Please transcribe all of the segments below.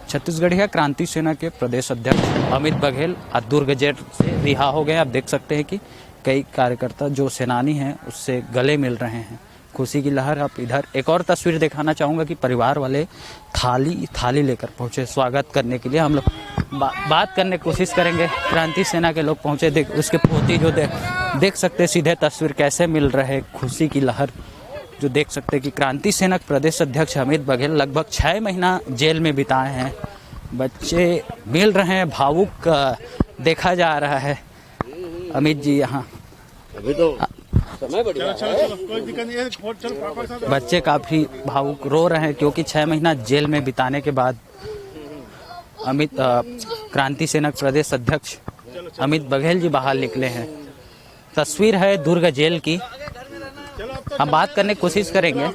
छत्तीसगढ़िया क्रांति सेना के प्रदेश अध्यक्ष अमित बघेल आज दुर्ग जेल से रिहा हो गए। आप देख सकते हैं कि कई कार्यकर्ता जो सेनानी हैं उससे गले मिल रहे हैं, खुशी की लहर। आप इधर एक और तस्वीर दिखाना चाहूँगा कि परिवार वाले थाली लेकर पहुँचे स्वागत करने के लिए। हम लोग बात करने की कोशिश करेंगे। क्रांति सेना के लोग पहुँचे, उसके पोती जो देख सकते सीधे तस्वीर कैसे मिल रहे, खुशी की लहर जो देख सकते कि क्रांति सेना प्रदेश अध्यक्ष अमित बघेल लगभग 6 महीना जेल में बिताए हैं। बच्चे मिल रहे हैं, भावुक देखा जा रहा है। अमित जी यहाँ अभी तो समय बढ़िया है। बच्चे काफी भावुक रो रहे हैं क्योंकि 6 महीना जेल में बिताने के बाद अमित क्रांति सेना प्रदेश अध्यक्ष अमित बघेल जी बाहर निकले हैं। तस्वीर है दुर्ग जेल की, हम बात करने की कोशिश करेंगे।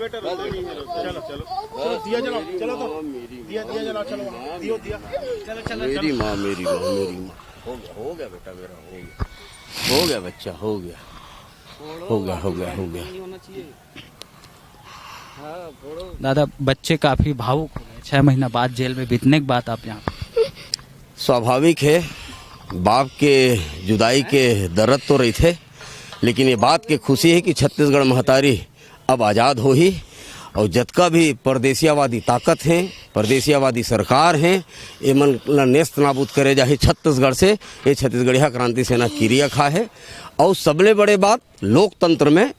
मेरी माँ हो गया बेटा, मेरा हो गया बच्चा, हो गया। दादा, बच्चे काफी भावुक हो गए 6 महीना बाद जेल में बीतने के बाद। आप यहाँ स्वाभाविक है, बाप के जुदाई के दर्द तो रही थे, लेकिन ये बात की खुशी है कि छत्तीसगढ़ महतारी अब आज़ाद हो ही, और जतका भी परदेसियावादी ताकत हैं, परदेसियावादी सरकार हैं, ये मन नेस्त नाबूद करे जाए छत्तीसगढ़ से। ये छत्तीसगढ़िया क्रांति सेना क्रिया खा है। और सबले बड़े बात, लोकतंत्र में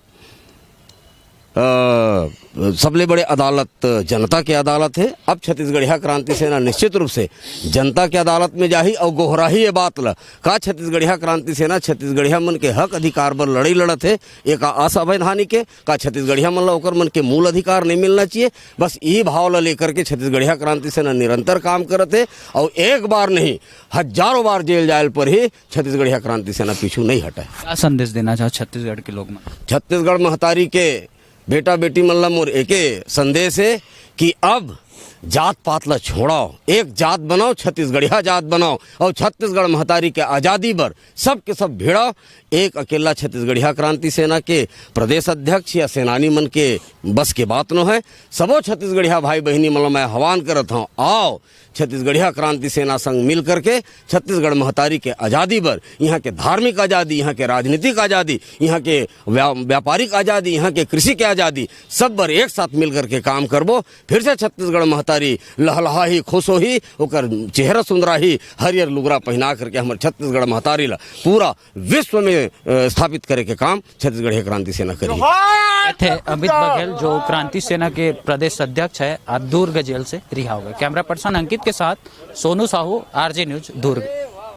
सबले बड़े अदालत जनता की अदालत है। अब छत्तीसगढ़िया क्रांति सेना निश्चित रूप से जनता की अदालत में जाही और गोहराही ये बात ल का छत्तीसगढ़िया क्रांति सेना छत्तीसगढ़िया मन के हक अधिकार पर लड़ाई लड़त है। एक असंवैधानिक है का छत्तीसगढ़िया मन ला ओकर मन के मूल अधिकार नहीं मिलना चाहिए। बस यही भाव ला लेकर के छत्तीसगढ़िया क्रांति सेना निरंतर काम करत है, और एक बार नहीं हजारों बार जेल जाए पर ही छत्तीसगढ़िया क्रांति सेना पीछू नहीं हटा है। क्या संदेश देना चाहो छत्तीसगढ़ के लोग में? छत्तीसगढ़ महतारी के बेटा बेटी मल्ला मोर एके संदेश है कि अब जात पात ला छोड़ाओ, एक जात बनाओ, छत्तीसगढ़िया जात बनाओ, और छत्तीसगढ़ महतारी के आज़ादी पर सब के सब भिड़ाओ। एक अकेला छत्तीसगढ़िया क्रांति सेना के प्रदेश अध्यक्ष या सेनानी मन के बस के बात न है। सबो छत्तीसगढ़िया भाई बहनी मतलब मैं आह्वान करत हूँ, आओ छत्तीसगढ़िया क्रांति सेना संग मिल करके छत्तीसगढ़ महतारी के आज़ादी पर, यहाँ के धार्मिक आज़ादी, यहाँ के राजनीतिक आज़ादी, यहाँ के व्यापारिक आज़ादी, यहाँ के कृषि के आज़ादी, सब पर एक साथ मिल करके काम करबो। फिर से छत्तीसगढ़ महतारी लहलहा ही, खुश हो ही, ओकर चेहरा सुंदरा ही, हरियर लुगरा पहना करके हमारे छत्तीसगढ़ महतारी ला पूरा विश्व में स्थापित करे के काम छत्तीसगढ़िया क्रांति सेना करी। थे अमित बघेल जो क्रांति सेना के प्रदेश अध्यक्ष है, आज दुर्ग जेल से रिहा हो गए। कैमरा पर्सन अंकित के साथ सोनू साहू, आरजे न्यूज, दुर्ग।